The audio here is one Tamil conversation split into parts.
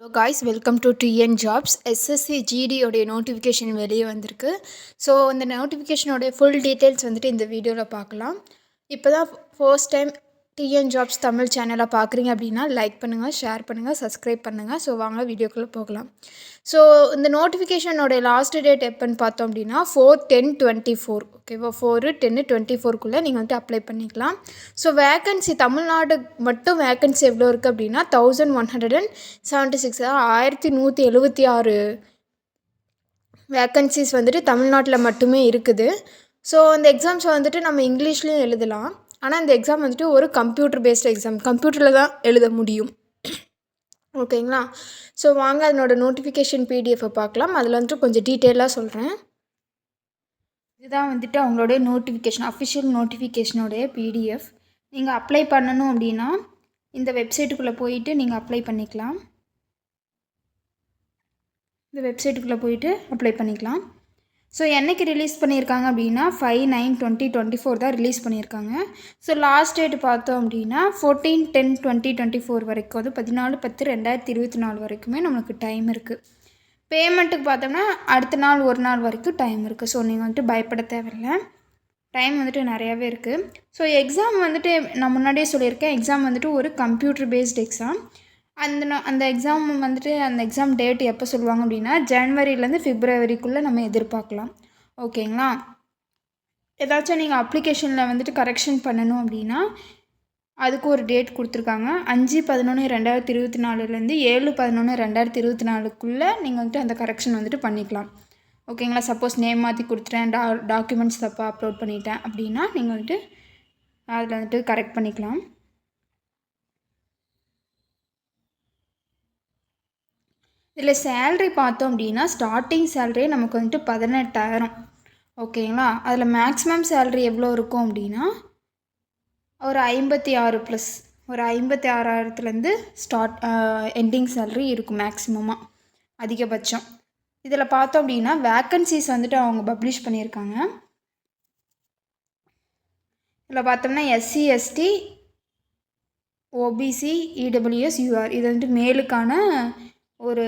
Hello guys, welcome to TN jobs. SSC ஜிடியோடைய நோட்டிஃபிகேஷன் வெளியே வந்திருக்கு. ஸோ இந்த நோட்டிஃபிகேஷனோடைய ஃபுல் டீட்டெயில்ஸ் வந்துட்டு இந்த வீடியோவில் பார்க்கலாம். இப்போ தான் first time TN jobs Tamil சேனலை பார்க்குறீங்க அப்படின்னா லைக் பண்ணுங்கள், ஷேர் பண்ணுங்கள், சப்ஸ்கிரைப் பண்ணுங்கள். ஸோ வாங்க வீடியோக்குள்ளே போகலாம். ஸோ இந்த நோட்டிஃபிகேஷனோடைய லாஸ்ட் டேட் எப்போன்னு பார்த்தோம் அப்படின்னா 4/10/24. ஓகேவா, 4/10/24 நீங்கள் வந்துட்டு அப்ளை பண்ணிக்கலாம். ஸோ வேக்கன்சி தமிழ்நாடு மட்டும் வேக்கன்சி எவ்வளோ இருக்குது அப்படின்னா 1176, 1176 வேக்கன்சிஸ் வந்துட்டு தமிழ்நாட்டில் மட்டுமே இருக்குது. ஸோ அந்த எக்ஸாம்ஸை வந்துட்டு நம்ம இங்கிலீஷ்லேயும் எழுதலாம். ஆனால் இந்த எக்ஸாம் வந்துட்டு ஒரு கம்ப்யூட்டர் பேஸ்டு எக்ஸாம், கம்ப்யூட்டரில் தான் எழுத முடியும். ஓகேங்களா. ஸோ வாங்க அதனோட நோட்டிஃபிகேஷன் பிடிஎஃப்பை பார்க்கலாம். அதில் வந்துட்டு கொஞ்சம் டீட்டெயிலாக சொல்கிறேன். இதுதான் வந்துட்டு அவங்களுடைய நோட்டிஃபிகேஷன், அஃபிஷியல் நோட்டிஃபிகேஷனோடைய பிடிஎஃப். நீங்கள் அப்ளை பண்ணணும் அப்படின்னா இந்த வெப்சைட்டுக்குள்ளே போயிட்டு நீங்கள் அப்ளை பண்ணிக்கலாம். இந்த வெப்சைட்டுக்குள்ளே போயிட்டு அப்ளை பண்ணிக்கலாம். ஸோ என்றைக்கு ரிலீஸ் பண்ணியிருக்காங்க அப்படின்னா 5/9/2024 தான் ரிலீஸ் பண்ணியிருக்காங்க. ஸோ லாஸ்ட் டேட் பார்த்தோம் அப்படின்னா 14/10/2024 வரைக்கும், அது 14/10/2024 வரைக்குமே நமக்கு டைம் இருக்குது. பேமெண்ட்டுக்கு பார்த்தோம்னா அடுத்த நாள் ஒரு நாள் வரைக்கும் டைம் இருக்குது. ஸோ நீங்கள் வந்துட்டு பயப்பட தேவையில்லை, டைம் வந்துட்டு நிறையாவே இருக்குது. ஸோ எக்ஸாம் வந்துட்டு நான் முன்னாடியே சொல்லியிருக்கேன், எக்ஸாம் வந்துட்டு ஒரு கம்ப்யூட்டர் பேஸ்டு எக்ஸாம். அந்த எக்ஸாம் வந்துட்டு அந்த எக்ஸாம் டேட் எப்போ சொல்லுவாங்க அப்படின்னா ஜனவரிலேருந்து பிப்ரவரிக்குள்ளே நம்ம எதிர்பார்க்கலாம். ஓகேங்களா. ஏதாச்சும் நீங்கள் அப்ளிகேஷனில் வந்துட்டு கரெக்ஷன் பண்ணணும் அப்படின்னா அதுக்கு ஒரு டேட் கொடுத்துருக்காங்க. 5/11/2024 7/11/2024 நீங்கள் வந்துட்டு அந்த கரெக்ஷன் வந்துட்டு பண்ணிக்கலாம். ஓகேங்களா. சப்போஸ் நேம் மாற்றி கொடுத்துட்டேன், டாக்குமெண்ட்ஸ் தப்பாக அப்லோட் பண்ணிட்டேன் அப்படின்னா நீங்கள் வந்துட்டு அதில் வந்துட்டு கரெக்ட் பண்ணிக்கலாம். இதில் சேல்ரி பார்த்தோம் அப்படின்னா ஸ்டார்டிங் சேல்ரி நமக்கு வந்துட்டு 18,000. ஓகேங்களா. அதில் மேக்ஸிமம் சேல்ரி எவ்வளோ இருக்கும் அப்படின்னா ஒரு 56 ப்ளஸ், ஒரு 56,000 ஸ்டார்ட் எண்டிங் சேல்ரி இருக்கும் மேக்ஸிமமாக, அதிகபட்சம். இதில் பார்த்தோம் அப்படின்னா வேக்கன்சிஸ் வந்துட்டு அவங்க பப்ளிஷ் பண்ணியிருக்காங்க. இதில் பார்த்தோம்னா SC, ST, OBC, EWS, UR இது வந்துட்டு மேலுக்கான ஒரு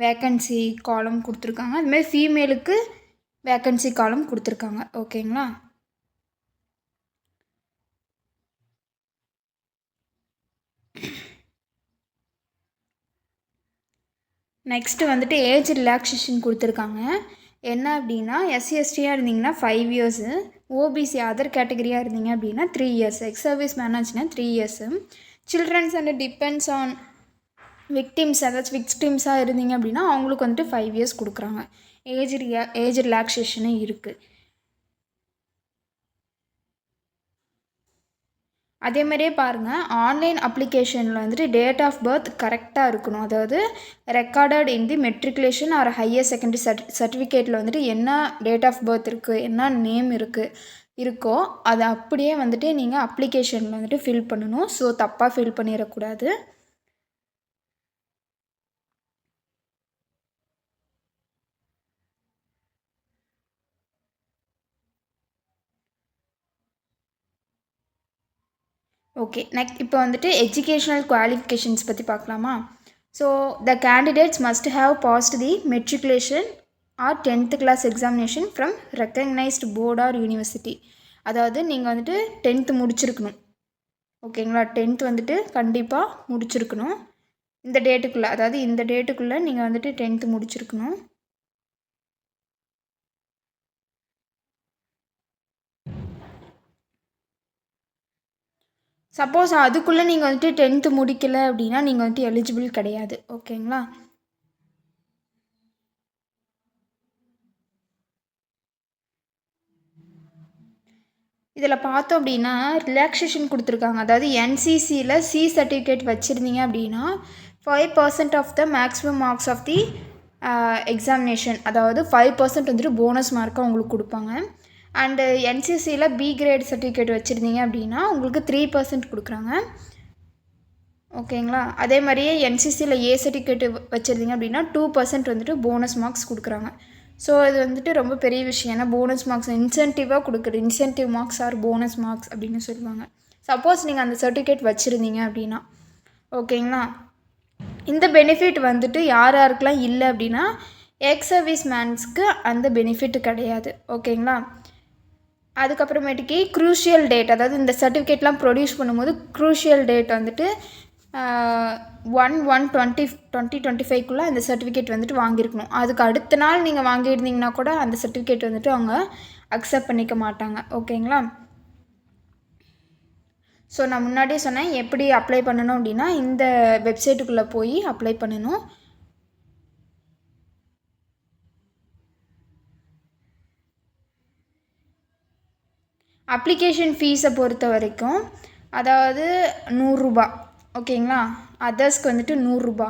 வேக்கன்சி காலம் கொடுத்துருக்காங்க. அதுமாதிரி ஃபீமேலுக்கு வேக்கன்சி காலம் கொடுத்துருக்காங்க. ஓகேங்களா. நெக்ஸ்ட்டு வந்துட்டு ஏஜ் ரிலாக்ஸேஷன் கொடுத்துருக்காங்க. என்ன அப்படின்னா எஸ்சி எஸ்டியாக இருந்தீங்கன்னா 5 இயர்ஸு, ஓபிசி அதர் கேட்டகரியாக இருந்தீங்க அப்படின்னா 3 இயர்ஸ், எக்ஸ் சர்வீஸ் மேனாச்சுன்னா 3 years, children's and depends on victims, ஏதாச்சும் விக்டிம்ஸாக இருந்தீங்க அப்படின்னா அவங்களுக்கு வந்துட்டு 5 இயர்ஸ் கொடுக்குறாங்க. ஏஜ் ரிலாக்ஸேஷனும் இருக்குது. அதே மாதிரியே பாருங்கள், ஆன்லைன் அப்ளிகேஷனில் வந்துட்டு டேட் ஆஃப் பர்த் கரெக்டாக இருக்கணும். அதாவது recorded in the matriculation or higher secondary சர்டிஃபிகேட்டில் வந்துட்டு என்ன டேட் ஆஃப் பர்த் இருக்குது, என்ன நேம் இருக்கோ அதை அப்படியே வந்துட்டு நீங்கள் அப்ளிகேஷனில் வந்துட்டு ஃபில் பண்ணணும். ஸோ தப்பாக ஃபில் பண்ணிடக்கூடாது. ஓகே. நெக்ஸ்ட் இப்போ வந்துட்டு எஜுகேஷ்னல் குவாலிஃபிகேஷன்ஸ் பற்றி பார்க்கலாமா. So the candidates must have passed the matriculation or 10th class examination from recognised board or university. அதாவது நீங்கள் வந்துட்டு 10th முடிச்சிருக்கணும். ஓகேங்களா. 10th வந்துட்டு கண்டிப்பாக முடிச்சிருக்கணும். இந்த டேட்டுக்குள்ளே, அதாவது இந்த டேட்டுக்குள்ளே நீங்கள் வந்துட்டு 10th முடிச்சிருக்கணும். சப்போஸ் அதுக்குள்ளே நீங்கள் வந்துட்டு 10th முடிக்கலை அப்படின்னா நீங்கள் வந்துட்டு எலிஜிபிள் கிடையாது. ஓகேங்களா. இதில் பார்த்தோம் அப்படின்னா ரிலாக்ஸேஷன் கொடுத்துருக்காங்க. அதாவது என்சிசியில் சி சர்டிஃபிகேட் வச்சுருந்தீங்க அப்படின்னா 5% of the maximum marks of the examination, அதாவது 5% வந்துட்டு போனஸ் மார்க்காக உங்களுக்கு கொடுப்பாங்க. அண்டு என்சிசியில் பி கிரேட் சர்டிஃபிகேட் வச்சுருந்தீங்க அப்படின்னா உங்களுக்கு 3% கொடுக்குறாங்க. ஓகேங்களா. அதே மாதிரியே என்சிசியில் ஏ சர்டிஃபிகேட் வச்சுருந்தீங்க அப்படின்னா 2% வந்துட்டு போனஸ் மார்க்ஸ் கொடுக்குறாங்க. ஸோ இது வந்துட்டு ரொம்ப பெரிய விஷயம். ஏன்னா போனஸ் மார்க்ஸ் இன்சென்டிவாக கொடுக்குறது, incentive marks or bonus marks அப்படின்னு சொல்லுவாங்க. சப்போஸ் நீங்கள் அந்த சர்டிஃபிகேட் வச்சுருந்தீங்க அப்படின்னா. ஓகேங்களா. இந்த பெனிஃபிட் வந்துட்டு யார் யாருக்கெல்லாம் இல்லை அப்படின்னா எக்ஸ் சர்வீஸ் மேன்ஸ்க்கு அந்த பெனிஃபிட் கிடையாது. ஓகேங்களா. அதுக்கப்புறமேட்டுக்கு க்ரூஷியல் டேட், அதாவது இந்த சர்டிஃபிகேட்லாம் ப்ரொடியூஸ் பண்ணும்போது க்ரூஷியல் டேட் வந்துட்டு 1/1/2025 அந்த சர்டிஃபிகேட் வந்துட்டு வாங்கியிருக்கணும். அதுக்கு அடுத்த நாள் நீங்கள் வாங்கியிருந்தீங்கன்னா கூட அந்த சர்டிஃபிகேட் வந்துட்டு அவங்க அக்செப்ட் பண்ணிக்க மாட்டாங்க. ஓகேங்களா. ஸோ நான் முன்னாடியே சொன்னேன் எப்படி அப்ளை பண்ணணும் அப்படின்னா இந்த வெப்சைட்டுக்குள்ளே போய் அப்ளை பண்ணணும். அப்ளிகேஷன் ஃபீஸை பொறுத்த வரைக்கும் அதாவது 100 ரூபா. ஓகேங்களா. அதர்ஸ்க்கு வந்துட்டு 100 ரூபா.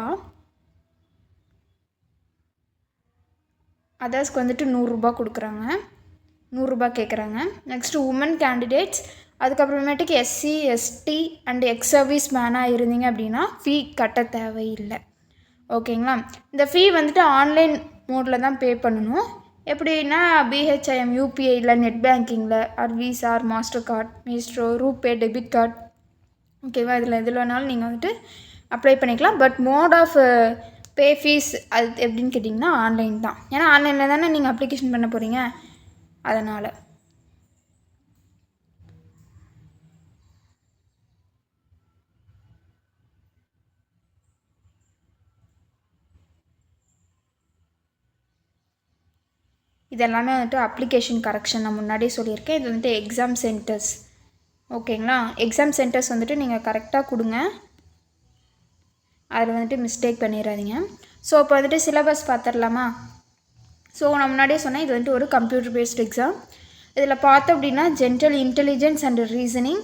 அதர்ஸ்க்கு வந்துட்டு 100 ரூபா கொடுக்குறாங்க, 100 ரூபா கேட்குறாங்க. நெக்ஸ்ட்டு உமன் கேண்டிடேட்ஸ், அதுக்கப்புறமேட்டுக்கு SC ST and ex service மேனாக இருந்தீங்க அப்படின்னா ஃபீ கட்ட தேவையில்லை. ஓகேங்களா. இந்த ஃபீ வந்துட்டு ஆன்லைன் மோடில் தான் பே பண்ணணும். எப்படின்னா பிஹெச்ஐஎம், யூபிஐ, இல்லை நெட் பேங்கிங்கில், or Visa, or Mastercard, Maestro, RuPay, debit card. ஓகேவா. இதில் எதில் வேணாலும் நீங்கள் வந்துட்டு அப்ளை பண்ணிக்கலாம். But mode of pay fees அது எப்படின்னு கேட்டிங்கன்னா ஆன்லைன் தான். ஏன்னா ஆன்லைனில் தானே நீங்கள் அப்ளிகேஷன் பண்ண போகிறீங்க, அதனால். இதெல்லாமே வந்துட்டு அப்ளிகேஷன் கரெக்ஷன் நான் முன்னாடியே சொல்லியிருக்கேன். இது வந்துட்டு எக்ஸாம் சென்டர்ஸ். ஓகேங்களா. எக்ஸாம் சென்டர்ஸ் வந்துட்டு நீங்கள் கரெக்டாக கொடுங்க, அதில் வந்துட்டு மிஸ்டேக் பண்ணிடாதீங்க. ஸோ இப்போ வந்துட்டு சிலபஸ் பார்த்துடலாமா. ஸோ நான் முன்னாடியே சொன்னேன் இது வந்துட்டு ஒரு கம்ப்யூட்டர் பேஸ்ட் எக்ஸாம். இதில் பார்த்தோம் அப்படின்னா general intelligence and reasoning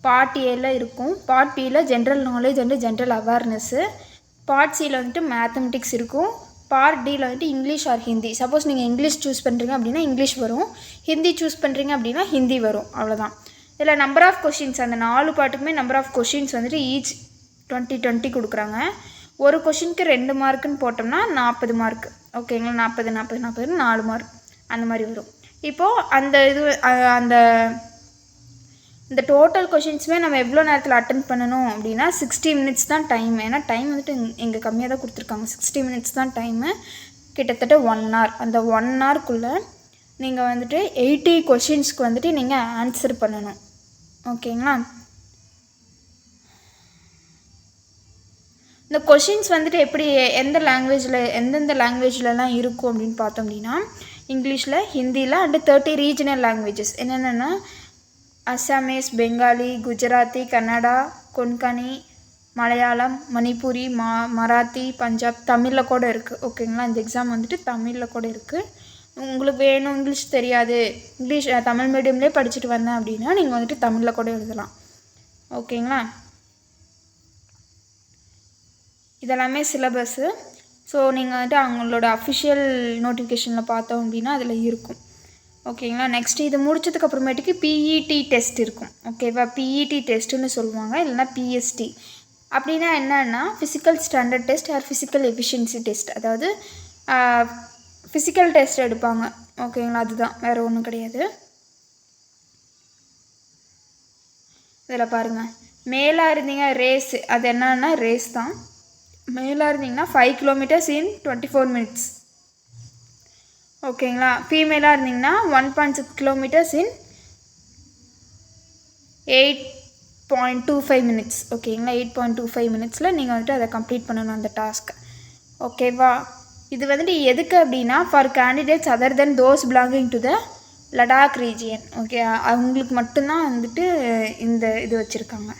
part ஏல இருக்கும். பார்ட் பியில் general knowledge and general awareness. Part சியில் வந்துட்டு மேத்தமெட்டிக்ஸ் இருக்கும். பார்ட் டியில் வந்துட்டு இங்கிலீஷ் ஆர் ஹிந்தி. சப்போஸ் நீங்கள் இங்கிலீஷ் சூஸ் பண்ணுறீங்க அப்படின்னா இங்கிலீஷ் வரும், ஹிந்தி சூஸ் பண்ணுறீங்க அப்படின்னா ஹிந்தி வரும், அவ்வளோதான். இதில் நம்பர் ஆஃப் கொஷின்ஸ், அந்த 4 பார்ட்டுக்குமே நம்பர் ஆஃப் கொஷின்ஸ் வந்துட்டு ஈச் 20 கொடுக்குறாங்க. ஒரு கொஷினுக்கு 2 மார்க்குன்னு போட்டோம்னா 40 மார்க். ஓகேங்களா. 40 40 40 4 மார்க் அந்த மாதிரி வரும். இப்போது அந்த இந்த டோட்டல் கொஷின்ஸுமே நம்ம எவ்வளோ நேரத்தில் அட்டென்ட் பண்ணணும் அப்படின்னா 60 மினிட்ஸ் தான் டைம். ஏன்னா டைம் வந்துட்டு இங்கே கம்மியாக தான் கொடுத்துருக்காங்க. 60 மினிட்ஸ் தான் டைமு, கிட்டத்தட்ட 1 hour. அந்த 1 hourக்குள்ளே நீங்கள் வந்துட்டு 80 கொஷின்ஸ்க்கு வந்துட்டு நீங்கள் ஆன்சர் பண்ணணும். ஓகேங்களா. இந்த கொஷின்ஸ் வந்துட்டு எப்படி எந்தெந்த லாங்குவேஜ்லலாம் இருக்கும் அப்படின்னு பார்த்தோம் அப்படின்னா இங்கிலீஷில், ஹிந்தியில் அண்டு 30 ரீஜனல் லாங்குவேஜஸ் என்னென்னா அசாமீஸ், பெங்காலி, குஜராத்தி, கன்னடா, கொன்கனி, மலையாளம், மணிப்பூரி, மராத்தி, பஞ்சாப், தமிழில் கூட இருக்குது. ஓகேங்களா. இந்த எக்ஸாம் வந்துட்டு தமிழில் கூட இருக்குது. உங்களுக்கு வேணும் இங்கிலீஷ் தெரியாது, இங்கிலீஷ் தமிழ் மீடியம்லேயே படிச்சுட்டு வந்தேன் அப்படின்னா நீங்கள் வந்துட்டு தமிழில் கூட எழுதலாம். ஓகேங்களா. இதெல்லாமே சிலபஸ்ஸு. ஸோ நீங்கள் வந்துட்டு அவங்களோட அஃபிஷியல் நோட்டிஃபிகேஷனில் பார்த்தோம் அப்படின்னா அதில் இருக்கும். ஓகேங்களா. நெக்ஸ்ட்டு இது முடிச்சதுக்கப்புறமேட்டுக்கு பிஇடி டெஸ்ட் இருக்கும். ஓகேவா. பிஇடி டெஸ்ட்டுன்னு சொல்லுவாங்க, இல்லைனா பிஎஸ்டி. அப்படின்னா என்னன்னா physical standard test hour physical efficiency test. அதாவது ஃபிசிக்கல் டெஸ்ட் எடுப்பாங்க. ஓகேங்களா. அதுதான், வேறு ஒன்றும் கிடையாது. இதில் பாருங்கள், மேலாக இருந்தீங்க ரேஸ், அது என்னன்னா ரேஸ் தான். மேலாக இருந்தீங்கன்னா 5 kilometers in 24 minutes. ஓகேங்களா. ஃபீமேலாக இருந்தீங்கன்னா 1.6 kilometers in 8.25 minutes. ஓகேங்களா. 8.25 minutesல நீங்கள் வந்துட்டு அதை கம்ப்ளீட் பண்ணணும் அந்த டாஸ்க். ஓகேவா. இது வந்துட்டு எதுக்கு அப்படின்னா for candidates other then those belonging to the Ladakh region. Okay, அவங்களுக்கு மட்டும்தான் வந்துட்டு இந்த இது வச்சுருக்காங்க.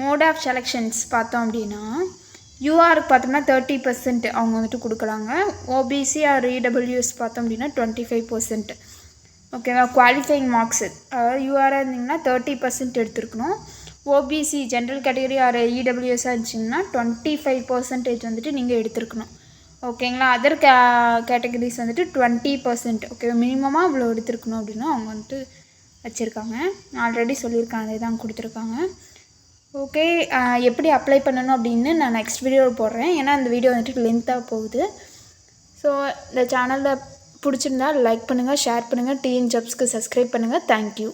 மோட் ஆஃப் செலெக்ஷன்ஸ் பார்த்தோம் அப்படின்னா யூஆருக்கு பார்த்தோம்னா 30% அவங்க வந்துட்டு கொடுக்குறாங்க. ஓபிசி ஆர் இடபிள்யூஎஸ் பார்த்தோம் அப்படின்னா 25%. ஓகேவா. குவாலிஃபைங் மார்க்ஸு, அதாவது யூஆராக இருந்திங்கன்னா 30% எடுத்துருக்கணும். ஓபிசி ஜென்ரல் கேட்டகரி ஆர் இடபிள்யூஎஸ்ஸாக இருந்துச்சிங்கன்னா 25% வந்துட்டு நீங்கள் எடுத்துருக்கணும். ஓகேங்களா. அதர் கேட்டகரிஸ் வந்துட்டு 20%. ஓகே, மினிமமாக இவ்வளோ எடுத்துருக்கணும் அப்படின்னு அவங்க வந்துட்டு வச்சுருக்காங்க. ஆல்ரெடி சொல்லியிருக்காங்க, அதே தான் கொடுத்துருக்காங்க. ஓகே, எப்படி அப்ளை பண்ணணும் அப்படின்னு நான் நெக்ஸ்ட் வீடியோவில் போடுறேன். ஏன்னா அந்த வீடியோ வந்துட்டு லென்த்தாக போகுது. ஸோ இந்த சேனலில் பிடிச்சிருந்தா லைக் பண்ணுங்கள், ஷேர் பண்ணுங்கள், டிஎன் ஜாப்ஸ்க்கு சப்ஸ்கிரைப் பண்ணுங்கள். தேங்க்யூ.